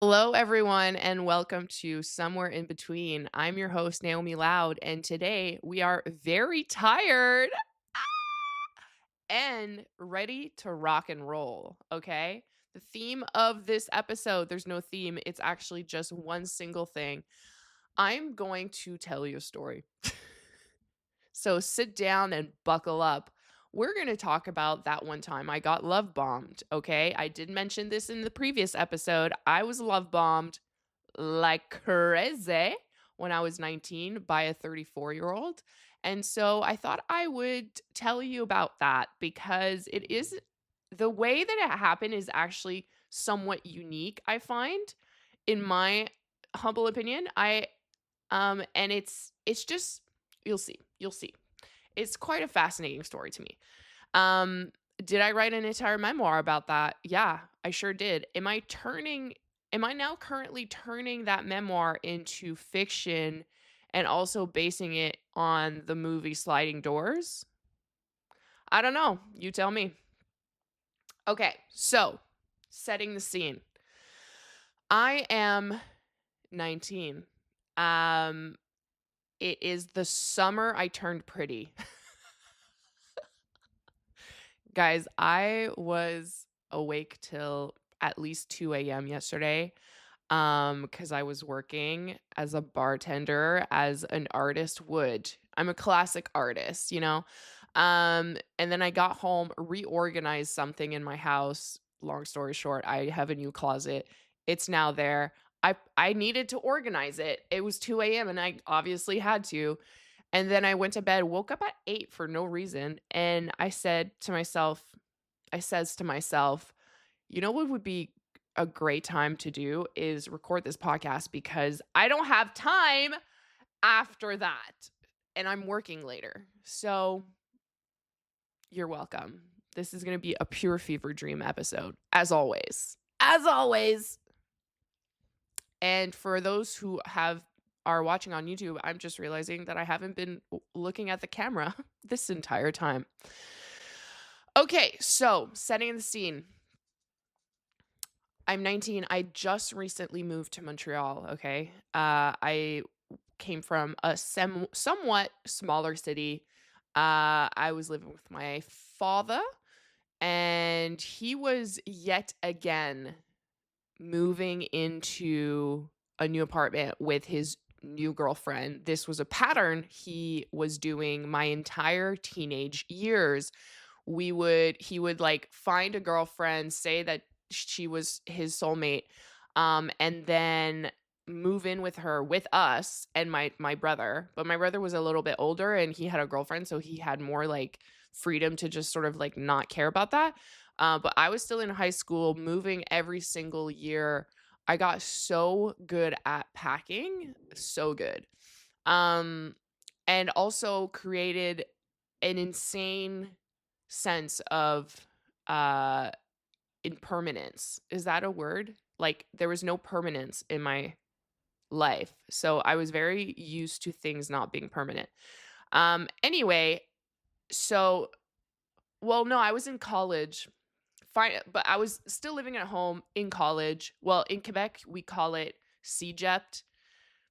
Hello, everyone, and welcome to Somewhere in Between. I'm your host, Naomi Loud, and today we are very tired and ready to rock and roll. Okay. The theme of this episode, there's no theme, it's actually just one single thing. I'm going to tell you a story. So sit down and buckle up. We're going to talk about that one time I got love bombed. Okay. I did mention this in the previous episode. I was love bombed like crazy when I was 19 by a 34-year-old. And so I thought I would tell you about that because it is the way that it happened is actually somewhat unique, I find, in my humble opinion. And it's just you'll see. You'll see. It's quite a fascinating story to me. Um, did I write an entire memoir about that? Yeah, I sure did. Am I now currently turning that memoir into fiction and also basing it on the movie Sliding Doors? I don't know. You tell me. Okay, so setting the scene. I am 19. Um, it is the summer I turned pretty. Guys, I was awake till at least 2 a.m. yesterday, because I was working as a bartender as an artist would. I'm a classic artist, you know? And then I got home, reorganized something in my house. Long story short, I have a new closet. It's now there. I needed to organize it. It was 2 a.m. and I obviously had to. And then I went to bed, woke up at 8 for no reason, and I says to myself, "You know what would be a great time to do is record this podcast because I don't have time after that, and I'm working later." So, you're welcome. This is gonna be a pure fever dream episode, as always. As always. And for those who are watching on YouTube, I'm just realizing that I haven't been looking at the camera this entire time. Okay, so setting the scene. I'm 19. I just recently moved to Montreal. Okay, I came from a somewhat smaller city. I was living with my father, and he was yet again moving into a new apartment with his new girlfriend. This was a pattern he was doing my entire teenage years. He would like find a girlfriend, say that she was his soulmate, and then move in with her with us and my brother. But my brother was a little bit older and he had a girlfriend, so he had more like freedom to just sort of like not care about that. But I was still in high school, moving every single year. I got so good at packing, so good. Um, and also created an insane sense of uh impermanence. Is that a word? Like there was no permanence in my life. So I was very used to things not being permanent. Anyway, so well, no, I was in college. Fine, but I was still living at home in college. Well, in Quebec, we call it CEGEP.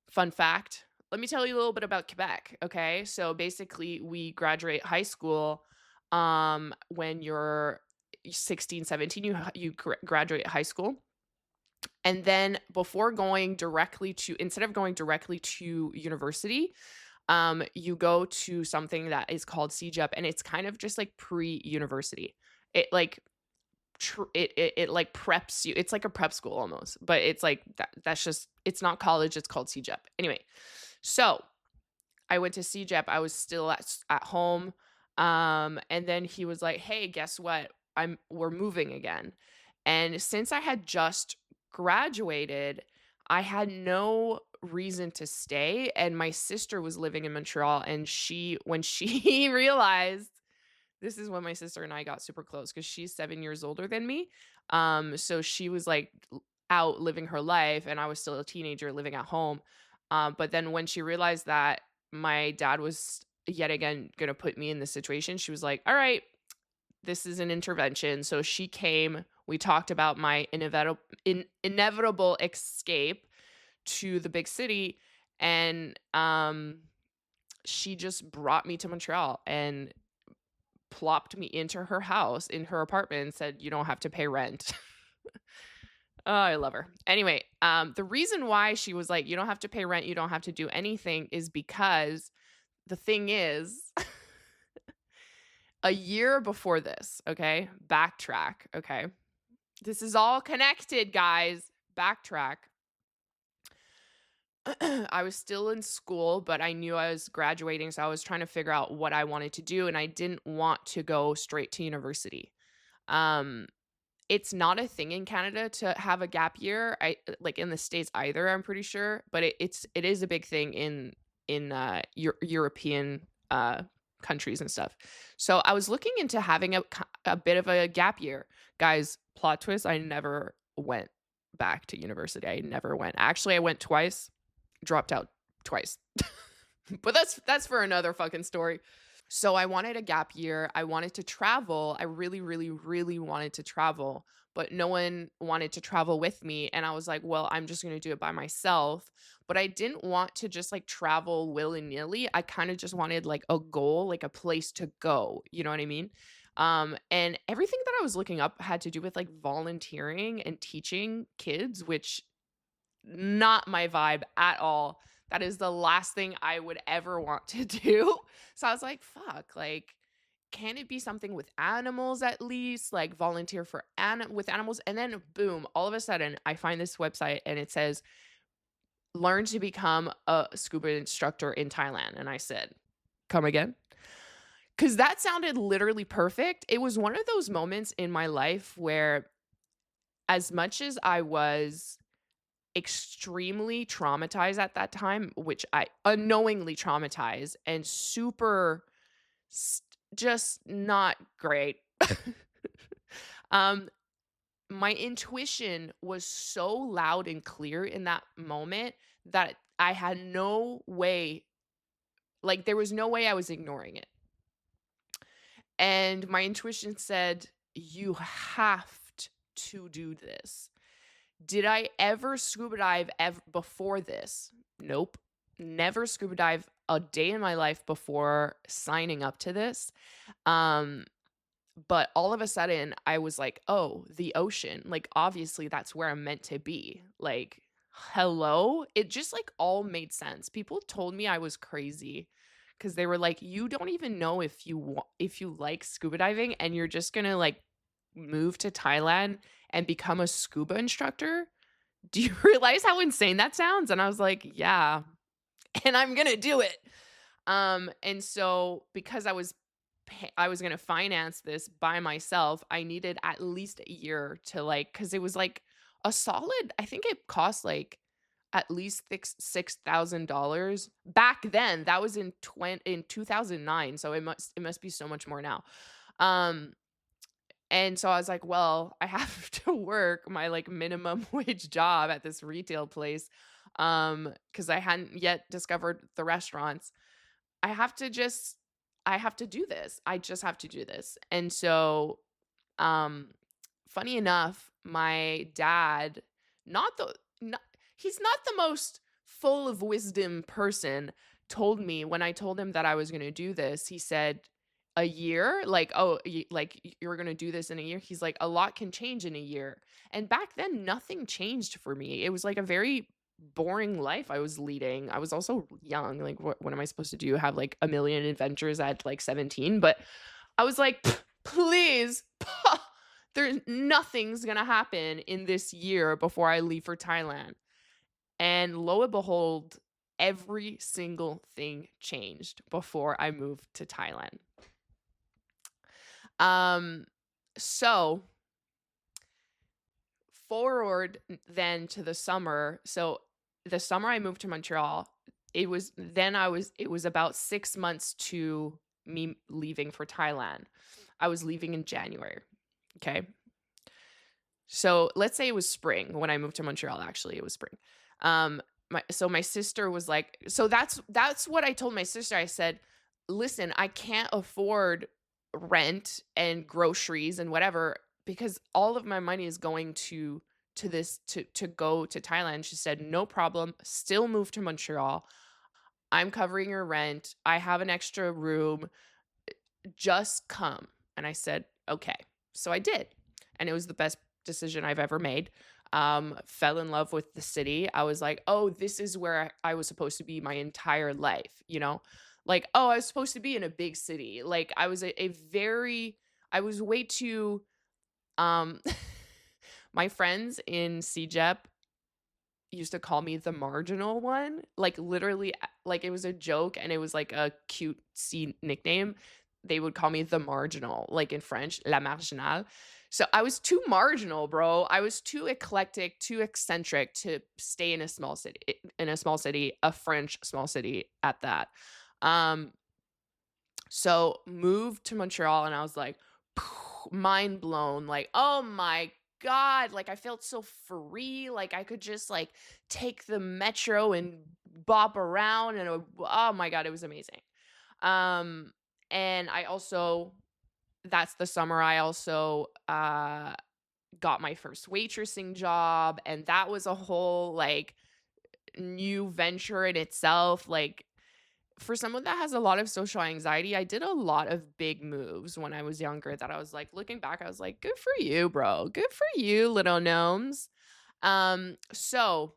Fun fact. Let me tell you a little bit about Quebec, okay? So basically, we graduate high school when you're 16, 17, you graduate high school. And then before going directly to instead of going directly to university, you go to something that is called CEGEP, and it's kind of just like pre-university. It like it like preps you. It's like a prep school almost, but it's like that's just it's not college, it's called CEGEP. Anyway, so I went to CEGEP. I was still at home. And then he was like, "Hey, guess what? We're moving again." And since I had just graduated, I had no reason to stay. And my sister was living in Montreal, and when she realized this is when my sister and I got super close because she's 7 years older than me. So she was like out living her life, and I was still a teenager living at home. But then when she realized that my dad was yet again gonna put me in this situation, she was like, "All right, this is an intervention." So she came We talked about my inevitable escape to the big city, and she just brought me to Montreal and plopped me into her house in her apartment and said, "You don't have to pay rent." Oh, I love her. Anyway, the reason why she was like, "You don't have to pay rent, you don't have to do anything," is because the thing is, a year before this, okay? Backtrack, okay? This is all connected, guys. Backtrack. I was still in school, but I knew I was graduating, so I was trying to figure out what I wanted to do, and I didn't want to go straight to university. Um, it's not a thing in Canada to have a gap year. I like in the States either, I'm pretty sure, but it is a big thing in European countries and stuff. So I was looking into having a bit of a gap year. Guys, plot twist, I never went back to university. I never went. Actually, I went twice, dropped out twice. But that's for another fucking story. So I wanted a gap year. I wanted to travel. I really, really, really wanted to travel, but no one wanted to travel with me. And I was like, well, I'm just going to do it by myself. But I didn't want to just like travel willy nilly. I kind of just wanted like a goal, like a place to go. You know what I mean? And everything that I was looking up had to do with like volunteering and teaching kids, which not my vibe at all. That is the last thing I would ever want to do. So I was like, fuck, like, can it be something with animals at least? Like volunteer for with animals. And then boom, all of a sudden I find this website and it says, learn to become a scuba instructor in Thailand. And I said, come again? Because that sounded literally perfect. It was one of those moments in my life where, as much as I was extremely traumatized at that time, which I unknowingly traumatized and super just not great. um my intuition was so loud and clear in that moment that I had no way, like there was no way I was ignoring it. And my intuition said, you have to do this. Did I ever scuba dive before this? Nope. Never scuba dive a day in my life before signing up to this. But all of a sudden I was like, "Oh, the ocean. Like obviously that's where I'm meant to be." Like, hello? It just like all made sense. People told me I was crazy cuz they were like, "You don't even know if if you like scuba diving and you're just going to like move to Thailand and become a scuba instructor? Do you realize how insane that sounds?" And I was like, "Yeah, and I'm gonna do it." And so because I was gonna finance this by myself, I needed at least a year to like, because it was like a solid. I think it cost like at least $6,000 back then. That was in 2009, so it must be so much more now. Um, and so I was like, well, I have to work my like minimum wage job at this retail place cuz I hadn't yet discovered the restaurants. I have to just I have to do this. I just have to do this. And so um funny enough, my dad, not the not, he's not the most full of wisdom person, told me when I told him that I was going to do this. He said, "A year? Like, oh, you're going to do this in a year?" He's like, "A lot can change in a year." And back then nothing changed for me. It was like a very boring life I was leading. I was also young. Like what am I supposed to do? Have like a million adventures at like 17? But I was like, please, there's nothing's gonna happen in this year before I leave for Thailand. And lo and behold, every single thing changed before I moved to Thailand. Um, so forward then to the summer. So the summer I moved to Montreal, it was about 6 months to me leaving for Thailand. I was leaving in January. Okay. So let's say it was spring when I moved to Montreal. Actually, it was spring. My sister was like, so that's what I told my sister. I said, listen, I can't afford rent and groceries and whatever because all of my money is going to this to go to Thailand. She said, "No problem. Still move to Montreal. I'm covering your rent. I have an extra room. Just come." And I said, "Okay." So I did. And it was the best decision I've ever made. Fell in love with the city. I was like, "Oh, this is where I was supposed to be my entire life," you know? Like, "Oh, I was supposed to be in a big city." Like, I was a very I was way too um my friends in CJEP used to call me the marginal one, like, literally, like, it was a joke and it was, like, a cutesy nickname. They would call me the marginal, like, in French, la marginale. So, I was too marginal, bro. I was too eclectic, too eccentric to stay in a small city, a French small city at that. Um, so moved to Montreal and I was like, mind blown, like, "Oh my god," like, I felt so free, like, I could just, like, take the metro and bop around and, oh my god, it was amazing. Um, and I also that's the summer I also, got my first waitressing job, and that was a whole, like, new venture in itself, like, for someone that has a lot of social anxiety, I did a lot of big moves when I was younger that I was like, looking back, I was like, good for you, bro. Good for you, little gnomes. So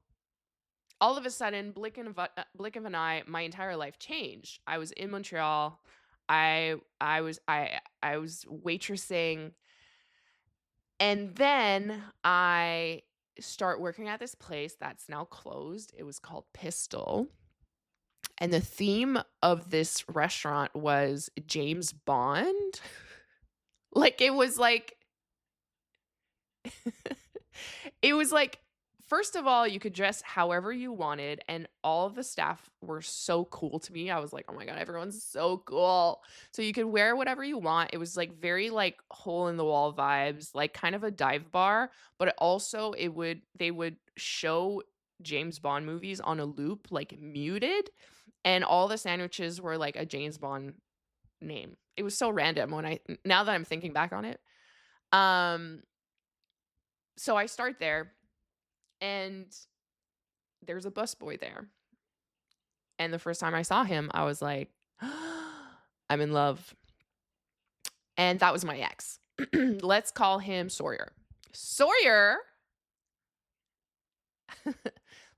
all of a sudden, blink of an eye, my entire life changed. I was in Montreal. I was waitressing, and then I start working at this place that's now closed. It was called Pistol. And the theme of this restaurant was James Bond. Like, it was like it was like, first of all, you could dress however you wanted, and all of the staff were so cool to me. I was like, "Oh my god, everyone's so cool." So you could wear whatever you want. It was, like, very, like, hole in the wall vibes, like, kind of a dive bar, but it also it would they would show James Bond movies on a loop, like, muted, and all the sandwiches were, like, a James Bond name. It was so random when I now that I'm thinking back on it. Um, so I start there, and there's a busboy there. And the first time I saw him, I was like, I'm in love. And that was my ex. Let's call him Sawyer. Sawyer.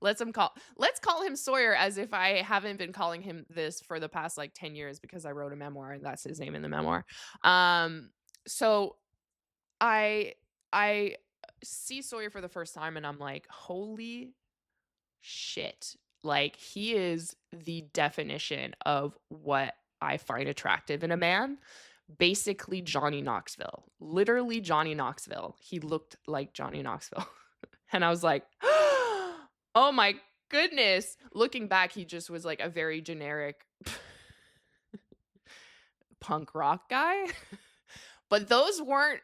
Let's call him Sawyer as if I haven't been calling him this for the past like 10 years because I wrote a memoir and that's his name in the memoir. So I I see Sawyer for the first time and I'm like, holy shit. Like, he is the definition of what I find attractive in a man. Basically, Johnny Knoxville. Literally, Johnny Knoxville. He looked like Johnny Knoxville. And I was like, oh my goodness. Looking back, he just was like a very generic punk rock guy. But those weren't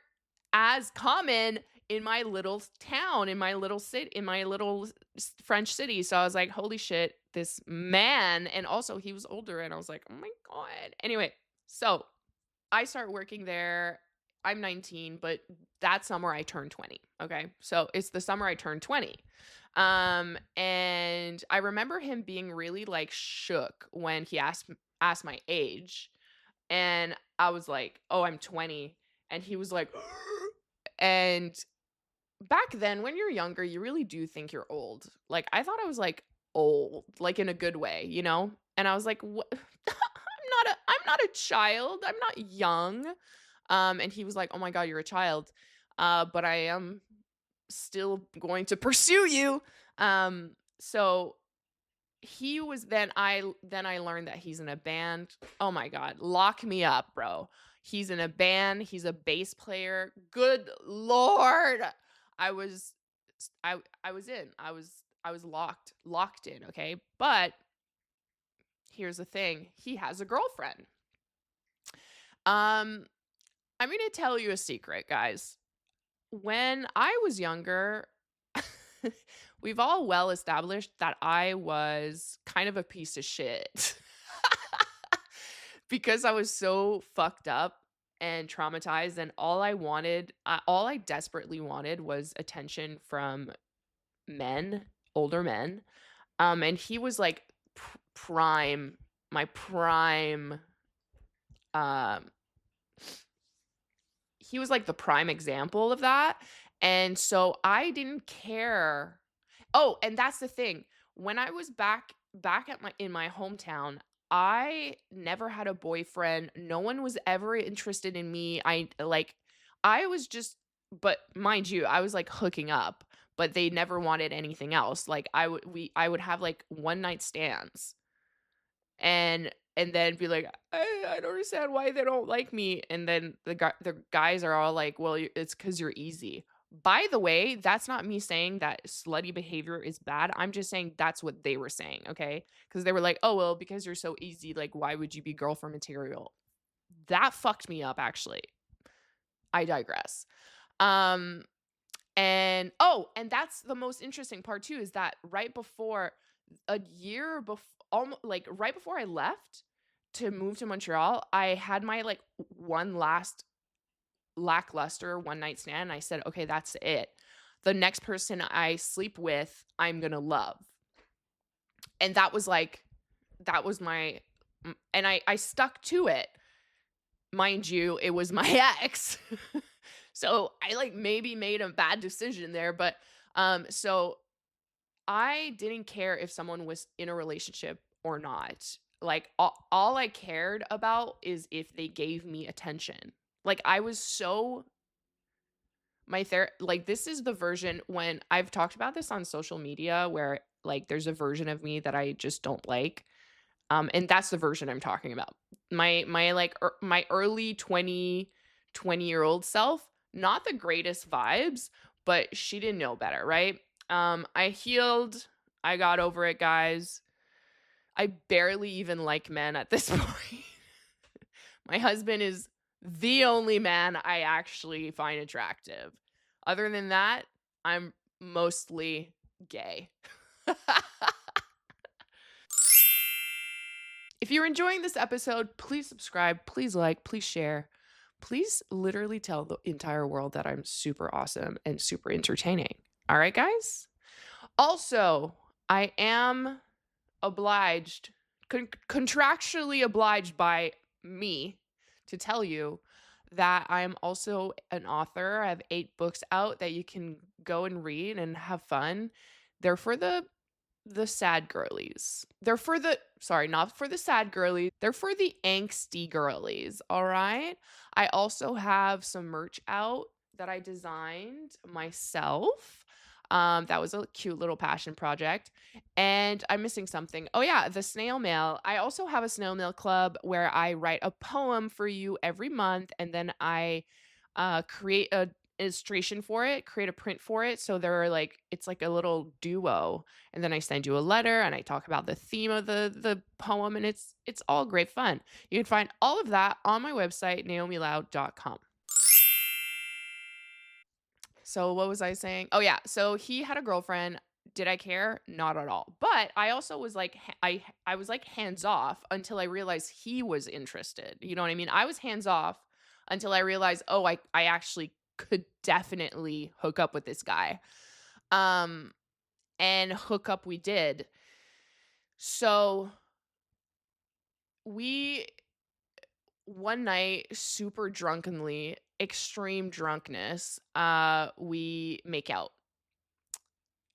as common in my little town, in my little city, in my little French city. So I was like, holy shit, this man. And also, he was older. And I was like, oh my God. Anyway, so I start working there. I'm 19, but that summer I turned 20. Okay. So it's the summer I turned 20. And I remember him being really like shook when he asked my age. And I was like, "Oh, I'm 20." And he was like, and back then when you're younger, you really do think you're old. Like, I thought I was like old, like in a good way, you know? And I was like, "What? I'm not a child. I'm not young." And he was like, "Oh my God, you're a child. But I am still going to pursue you." So he was then I learned that he's in a band. Oh my God, lock me up, bro. He's in a band, he's a bass player. Good Lord. I was I was in. I was locked in, okay? But here's the thing. He has a girlfriend. Um I'm going to tell you a secret, guys. When I was younger, we've all well established that I was kind of a piece of shit because I was so fucked up. and traumatized, and all I desperately wanted was attention from men, older men. And he was like prime, my prime, um, he was like the prime example of that. And so I didn't care. Oh, and that's the thing. When I was back at my in my hometown, I never had a boyfriend. No one was ever interested in me. I was just, but mind you, I was like hooking up, but they never wanted anything else. Like I would have like one night stands and then be like, I don't understand why they don't like me." And then the guys are all like, "Well, it's because you're easy." By the way, that's not me saying that slutty behavior is bad. I'm just saying that's what they were saying, okay? Because they were like, "Oh, well, because you're so easy, like, why would you be girlfriend material?" That fucked me up, actually. I digress. Um, and oh, and that's the most interesting part too, is that right before a year before, almost like right before I left to move to Montreal, I had my like one last lackluster one night stand. And I said, okay, that's it. The next person I sleep with, I'm gonna love. And that was like, that was my, and I stuck to it. Mind you, it was my ex. So I like maybe made a bad decision there, but so I didn't care if someone was in a relationship or not. Like all I cared about is if they gave me attention. Like I was so like this is the version when I've talked about this on social media where like there's a version of me that I just don't like. And that's the version I'm talking about. My like my early 20-year-old self, not the greatest vibes, but she didn't know better, right? I healed. I got over it, guys. I barely even like men at this point. My husband is the only man I actually find attractive. Other than that, I'm mostly gay. If you're enjoying this episode, please subscribe, please like, please share. Please literally tell the entire world that I'm super awesome and super entertaining. All right, guys? Also, I am obliged, contractually obliged by me to tell you that I'm also an author. I have 8 books out that you can go and read and have fun. They're for the sad girlies. They're for the sorry, not for the sad girlies. They're for the angsty girlies, all right? I also have some merch out that I designed myself. That was a cute little passion project. And I'm missing something. Oh yeah, the snail mail. I also have a snail mail club where I write a poem for you every month and then I create a illustration for it, create a print for it. So they're like it's like a little duo. And then I send you a letter and I talk about the theme of the poem and it's all great fun. You can find all of that on my website, naomiloud.com. So what was I saying? Oh yeah, so he had a girlfriend. Did I care? Not at all. But I also was like I was like hands off until I realized he was interested. You know what I mean? I was hands off until I realized, "Oh, I actually could definitely hook up with this guy." Um and hook up we did. So we one night super drunkenly, extreme drunkenness, we make out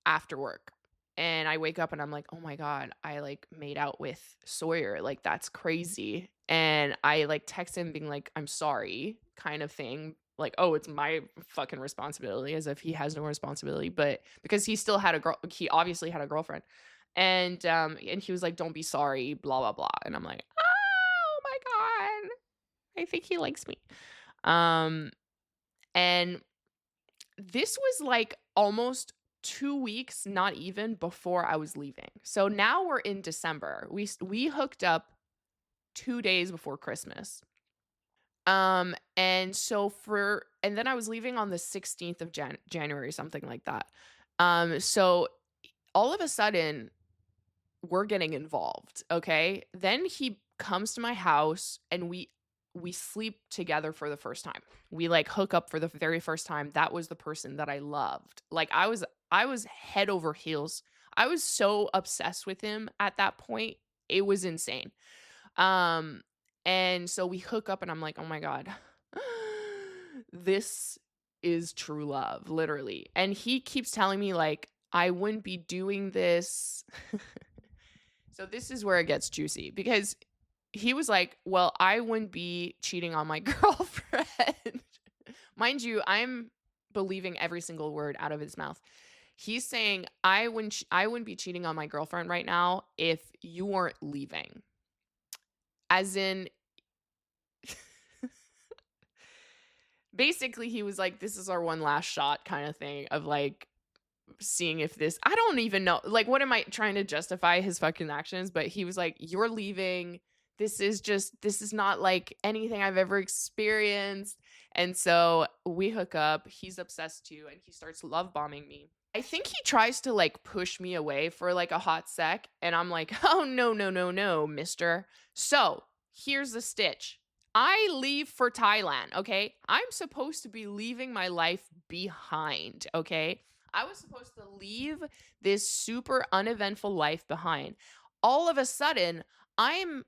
after work. And I wake up and I'm like, "Oh my god, I like made out with Sawyer. Like that's crazy." And I like text him being like, "I'm sorry," kind of thing. Like, "Oh, it's my fucking responsibility," as if he has no responsibility, but because he still had a girl, he obviously had a girlfriend. And he was like, "Don't be sorry, blah blah blah." And I'm like, "Oh my god. I think he likes me." Um and this was like almost 2 weeks, not even, before I was leaving. So now we're in December. We hooked up 2 days before Christmas. And then I was leaving on the 16th of January, something like that. So all of a sudden we're getting involved, okay? Then he comes to my house and we sleep together for the first time. We like hook up for the very first time. That was the person that I loved. Like I was head over heels. I was so obsessed with him at that point. It was insane. Um and so we hook up and I'm like, "Oh my god. This is true love, literally." And he keeps telling me like I wouldn't be doing this. So this is where it gets juicy because he was like, "Well, I wouldn't be cheating on my girlfriend." Mind you, I'm believing every single word out of his mouth. He's saying, I wouldn't be cheating on my girlfriend right now if you weren't leaving." As in basically he was like, "This is our one last shot," kind of thing of like seeing if this I don't even know. Like, what am I trying to justify his fucking actions? But he was like, "You're leaving. This is not like anything I've ever experienced." And so we hook up. He's obsessed too, and he starts love bombing me. I think he tries to like push me away for like a hot sec, and I'm like, "Oh no, no, no, no, mister." So here's the stitch. I leave for Thailand, okay? I'm supposed to be leaving my life behind, okay? I was supposed to leave this super uneventful life behind. All of a sudden, I'm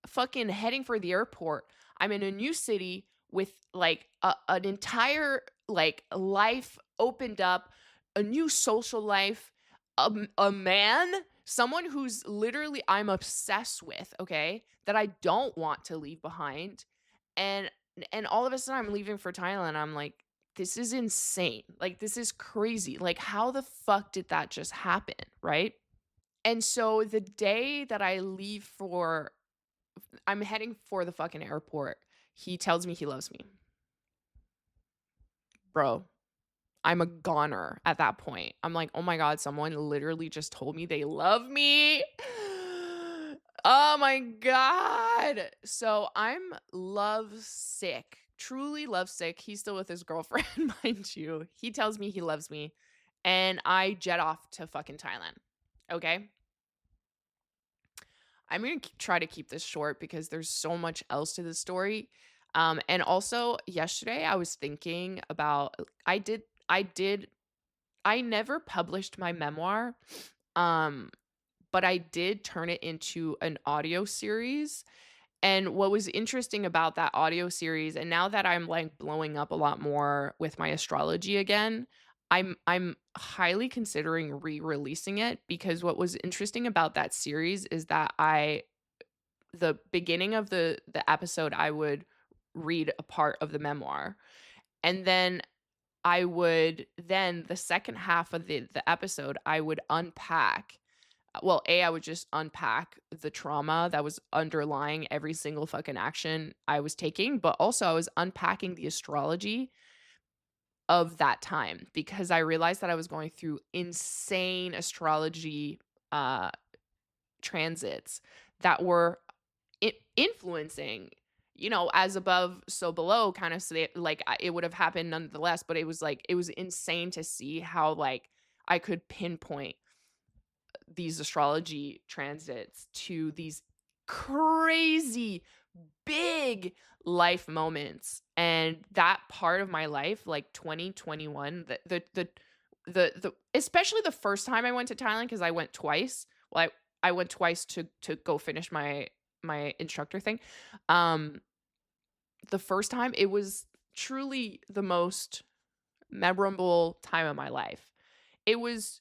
fucking heading for the airport. I'm in a new city with like an entire like life opened up, a new social life, a man, someone who's literally I'm obsessed with, okay, that I don't want to leave behind. And and all of a sudden I'm leaving for Thailand. I'm like, this is insane. Like this is crazy. Like how the fuck did that just happen, right? And so the day that I'm heading for the fucking airport, he tells me he loves me. Bro, I'm a goner at that point. I'm like, "Oh my god, someone literally just told me they love me." Oh my god. So I'm love sick. Truly love sick. He's still with his girlfriend, mind you. He tells me he loves me and I jet off to fucking Thailand. Okay? I'm gonna try to keep this short because there's so much else to the story. And also yesterday I was thinking about I never published my memoir, um, but I did turn it into an audio series. And what was interesting about that audio series, and now that I'm like blowing up a lot more with my astrology again, I'm highly considering re-releasing it because what was interesting about that series is that the beginning of the episode I would read a part of the memoir. And then the second half of the episode I would unpack well, I would just unpack the trauma that was underlying every single fucking action I was taking, but also I was unpacking the astrology of that time because I realized that I was going through insane astrology uh transits that were influencing, as above so below kind of say like it would have happened nonetheless, but it was insane to see how like I could pinpoint these astrology transits to these crazy big life moments. And that part of my life, like 2021, the especially the first time I went to Thailand, because I went twice. Well, I went twice to go finish my instructor thing. Um, the first time it was truly the most memorable time of my life. It was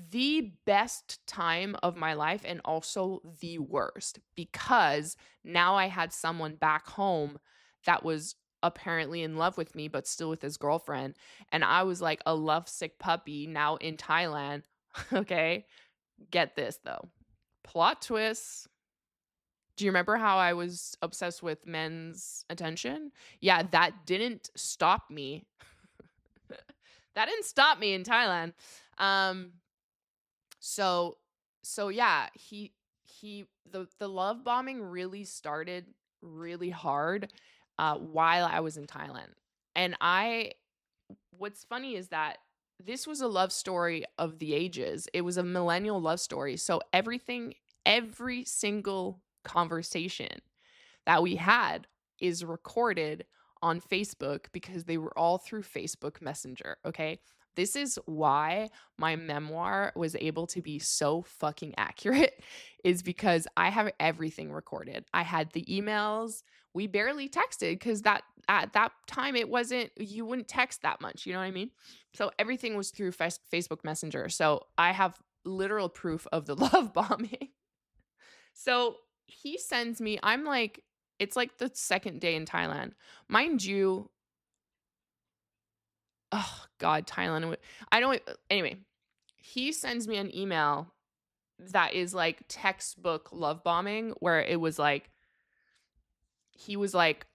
the best time of my life and also the worst because now I had someone back home that was apparently in love with me but still with his girlfriend, and I was like a lovesick puppy now in Thailand. Okay, get this though. Plot twist. Do you remember how I was obsessed with men's attention? Yeah, that didn't stop me. That didn't stop me in Thailand. Um So so yeah, the love bombing really started really hard while I was in Thailand. And I what's funny is that this was a love story of the ages. It was a millennial love story. So every single conversation that we had is recorded on Facebook because they were all through Facebook Messenger, okay? This is why my memoir was able to be so fucking accurate is because I have everything recorded. I had the emails. We barely texted cuz that at that time it wasn't you wouldn't text that much, you know what I mean? So everything was through Facebook Messenger. So I have literal proof of the love bombing. So he sends me, I'm like, it's like the second day in Thailand. Mind you, oh God, Thailand. I don't, anyway, he sends me an email that is like textbook love bombing where it was like, he was like,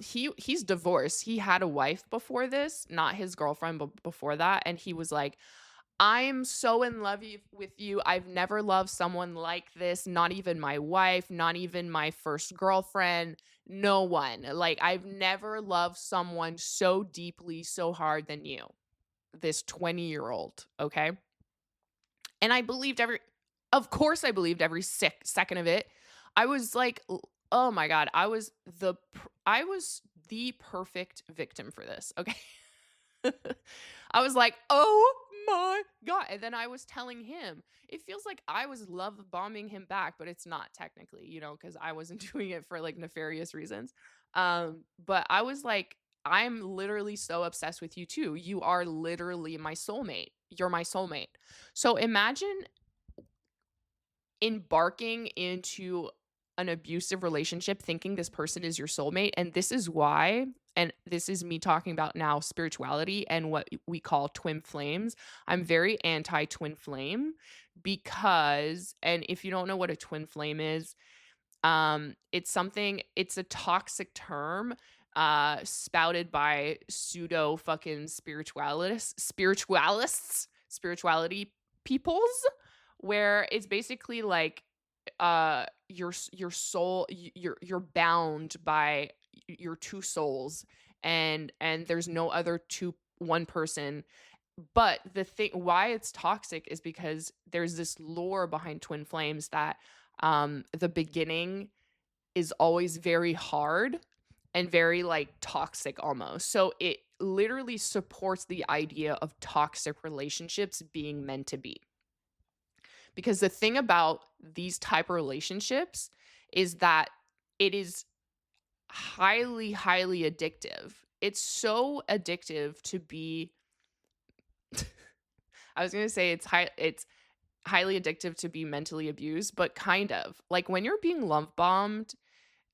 he's divorced. He had a wife before this, not his girlfriend, but before that. And he was like, I'm so in love with you. I've never loved someone like this, not even my wife, not even my first girlfriend, no one. Like, I've never loved someone so deeply, so hard than you, this 20-year-old, okay? And I believed of course, I believed every second of it. I was like, oh my God, I was the perfect victim for this, okay? I was like, "Oh my God." And then I was telling him, it feels like I was love bombing him back, but it's not technically, because I wasn't doing it for like nefarious reasons. But I was like, I'm literally so obsessed with you too. You are literally my soulmate. You're my soulmate. So imagine embarking into an abusive relationship thinking this person is your soulmate, and this is why, and this is me talking about now spirituality and what we call twin flames. I'm very anti twin flame because, and if you don't know what a twin flame is, it's a toxic term spouted by pseudo fucking spirituality peoples, where it's basically like your soul, you're bound by your two souls, and there's no other one person. But the thing why it's toxic is because there's this lore behind twin flames that the beginning is always very hard and very like toxic almost. So it literally supports the idea of toxic relationships being meant to be. Because the thing about these type of relationships is that it is highly, highly addictive. It's so addictive to be I was going to say it's highly addictive to be mentally abused, but kind of. Like when you're being love bombed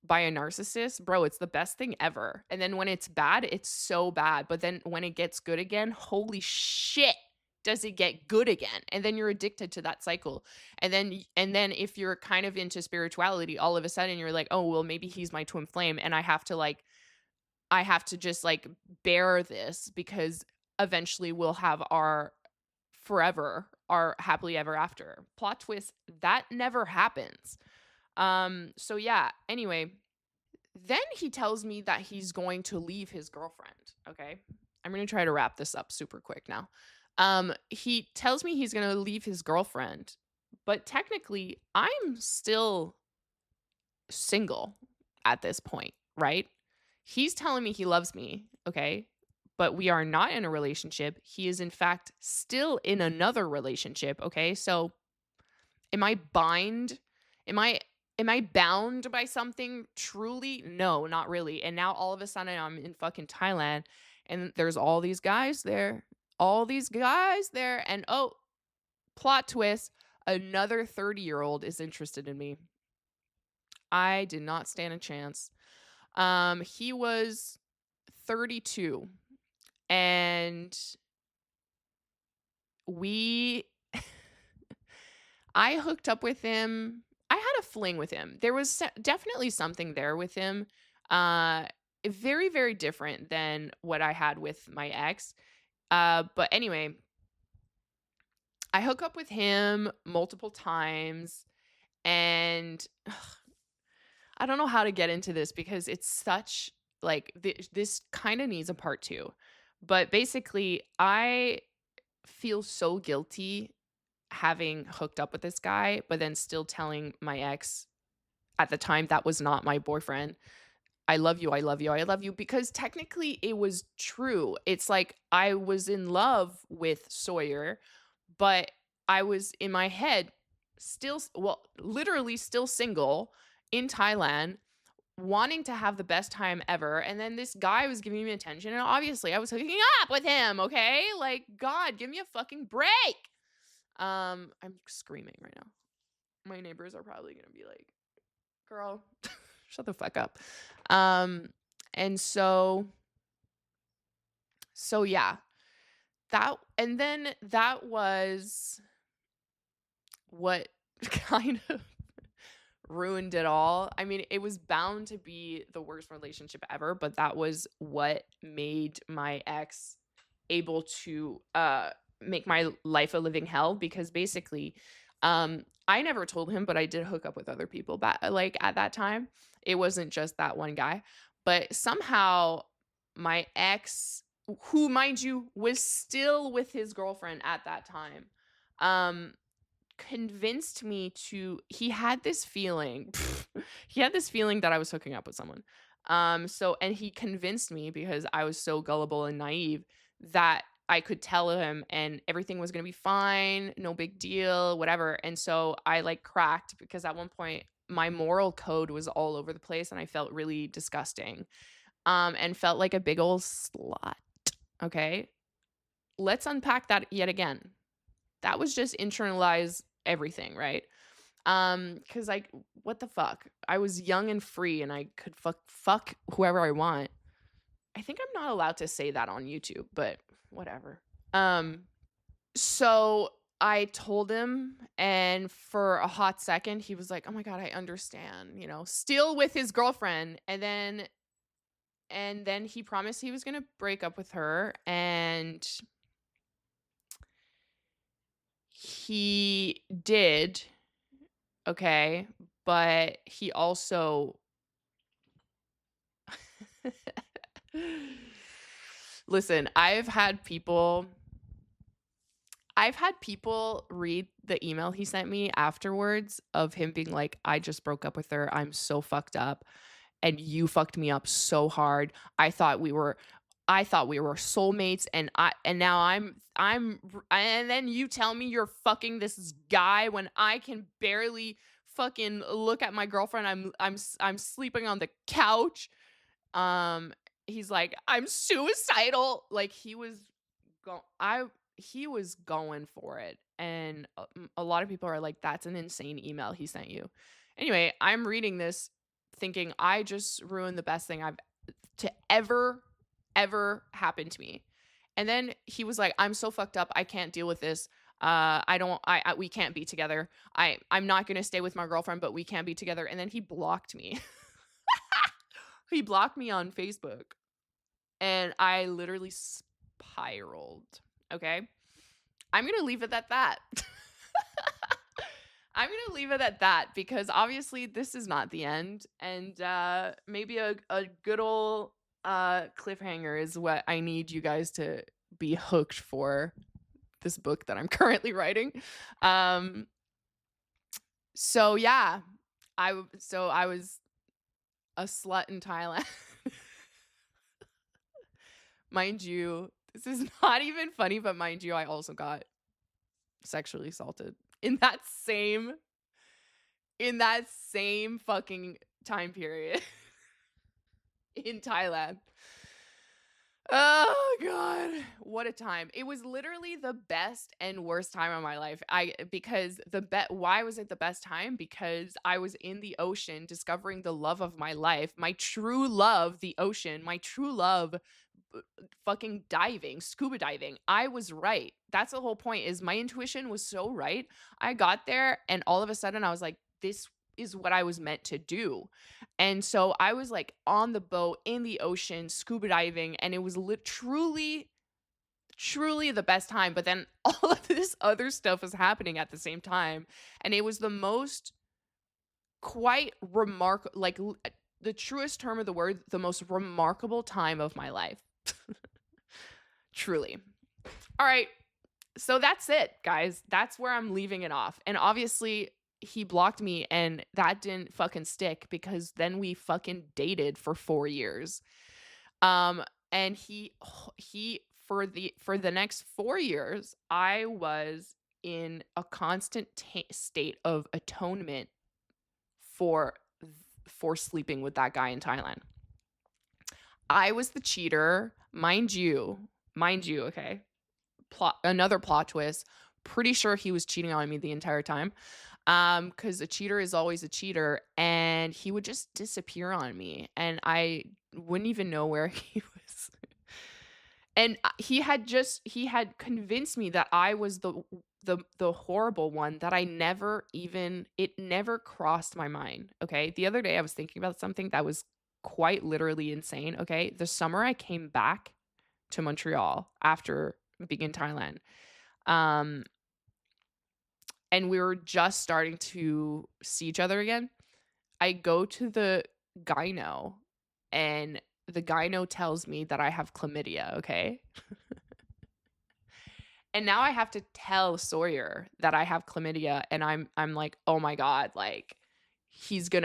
by a narcissist, bro, it's the best thing ever. And then when it's bad, it's so bad. But then when it gets good again, holy shit, does it get good again? And then you're addicted to that cycle. And then if you're kind of into spirituality, all of a sudden you're like, "Oh, well maybe he's my twin flame and I have to just like bear this because eventually we'll have our forever, our happily ever after." Plot twist, that never happens. So yeah, anyway, then he tells me that he's going to leave his girlfriend, okay? I'm going to try to wrap this up super quick now. He tells me he's going to leave his girlfriend, but technically I'm still single at this point, right? He's telling me he loves me, okay? But we are not in a relationship. He is in fact still in another relationship, okay? So am I bind? Am I am I bound by something truly? No, not really. And now all of a sudden I'm in fucking Thailand and there's all these guys there. All these guys there, and oh, plot twist, another 30-year-old is interested in me. I did not stand a chance. He was 32 and we I hooked up with him. I had a fling with him. There was definitely something there with him. Uh Very, very different than what I had with my ex. But anyway, I hook up with him multiple times and I don't know how to get into this because it's such like this kind of needs a part 2. But basically, I feel so guilty having hooked up with this guy, but then still telling my ex at the time that was not my boyfriend. I love you, I love you, I love you, because technically it was true. It's like I was in love with Sawyer, but I was in my head well, literally still single in Thailand, wanting to have the best time ever. And then this guy was giving me attention, and obviously I was hooking up with him. Okay. Like, God, give me a fucking break. I'm screaming right now. My neighbors are probably gonna be like, girl, shut the fuck up. And so yeah, and then that was what kind of ruined it all. I mean, it was bound to be the worst relationship ever, but that was what made my ex able to make my life a living hell, because basically I never told him, but I did hook up with other people like at that time. It wasn't just that one guy, but somehow my ex, who mind you was still with his girlfriend at that time, um convinced me to he had this feeling he had this feeling that I was hooking up with someone. And he convinced me, because I was so gullible and naive, that I could tell him and everything was going to be fine, no big deal, whatever. And so I like cracked, because at one point my moral code was all over the place and I felt really disgusting. And felt like a big old slut. Okay? Let's unpack that yet again. That was just internalized everything, right? Cuz like, what the fuck? I was young and free and I could fuck whoever I want. I think I'm not allowed to say that on YouTube, but whatever. So I told him, and for a hot second he was like, "Oh my god, I understand," still with his girlfriend. And then he promised he was going to break up with her, and he did. Okay, but he also listen, I've had people read the email he sent me afterwards of him being like, "I just broke up with her. I'm so fucked up, and you fucked me up so hard. I thought we were soulmates, and now and then you tell me you're fucking this guy when I can barely fucking look at my girlfriend. I'm sleeping on the couch." He's like, "I'm suicidal." Like, he was going for it. And a lot of people are like, "That's an insane email he sent you." Anyway, I'm reading this thinking I just ruined the best thing I've to ever happen to me. And then he was like, "I'm so fucked up. I can't deal with this. I don't we can't be together. I'm not going to stay with my girlfriend, but we can't be together." And then he blocked me. He blocked me on Facebook, and I literally spiraled. Okay? I'm going to leave it at that. I'm going to leave it at that, because obviously this is not the end, and maybe a good old cliffhanger is what I need you guys to be hooked for this book that I'm currently writing. So yeah, I was a slut in Thailand. Mind you, this is not even funny, but mind you, I also got sexually assaulted in that same fucking time period in Thailand. Oh god, what a time. It was literally the best and worst time of my life. Why was it the best time? Because I was in the ocean discovering the love of my life, my true love, the ocean, my true love, fucking diving, scuba diving. I was right. That's the whole point, is my intuition was so right. I got there and all of a sudden I was like, this is what I was meant to do. And so I was like on the boat in the ocean, scuba diving, and it was truly the best time. But then all of this other stuff was happening at the same time. And it was the most quite remarkable, like the truest term of the word, the most remarkable time of my life. Truly. All right. So that's it, guys. That's where I'm leaving it off. And obviously, he blocked me, and that didn't fucking stick because then we fucking dated for 4 years. Um, and he for the next 4 years, I was in a constant state of atonement for for sleeping with that guy in Thailand. I was the cheater, mind you, okay? Another plot twist. Pretty sure he was cheating on me the entire time. Because a cheater is always a cheater, and he would just disappear on me, and I wouldn't even know where he was. And he had convinced me that I was the horrible one, that I never even it never crossed my mind, okay? The other day I was thinking about something that was quite literally insane, okay? The summer I came back to Montreal after being in Thailand, um, and we were just starting to see each other again. I go to the gyno, and the gyno tells me that I have chlamydia, okay? And now I have to tell Sawyer that I have chlamydia, and I'm like, "Oh my god, like,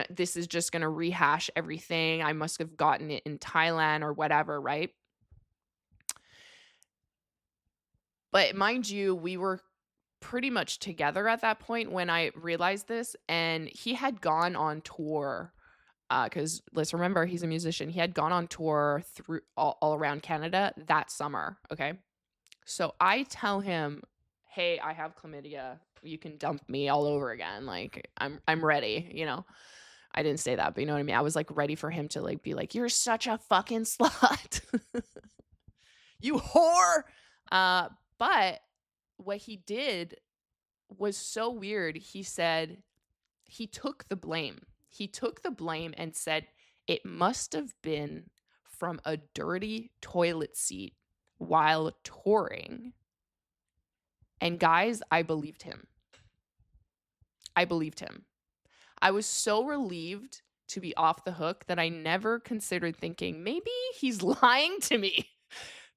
this is just gonna rehash everything. I must have gotten it in Thailand or whatever," right? But mind you, we were pretty much together at that point when I realized this, and he had gone on tour, because let's remember, he's a musician. He had gone on tour through all around Canada that summer, okay? So I tell him, "Hey, I have chlamydia. You can dump me all over again. Like, I'm ready," you know? I didn't say that, but you know what I mean? I was, like, ready for him to, like, be like, "You're such a fucking slut. You whore." Uh, but what he did was so weird. He said he took the blame. He took the blame and said, "It must have been from a dirty toilet seat while touring." And guys, I believed him. I believed him. I was so relieved to be off the hook that I never considered thinking, maybe he's lying to me.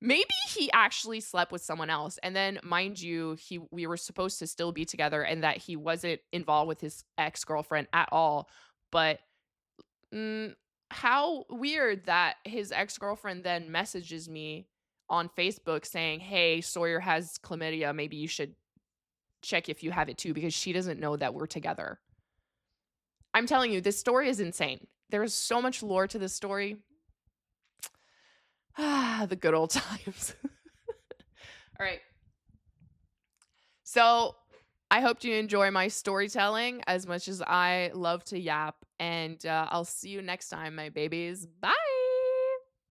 Maybe he actually slept with someone else. And then, mind you, we were supposed to still be together, and that he wasn't involved with his ex-girlfriend at all. But mm, how weird that his ex-girlfriend then messages me on Facebook saying, "Hey, Sawyer has chlamydia. Maybe you should check if you have it too," because she doesn't know that we're together. I'm telling you, this story is insane. There is so much lore to this story. Ah, the good old times. All right. So I hope you enjoy my storytelling as much as I love to yap. And I'll see you next time, my babies. Bye.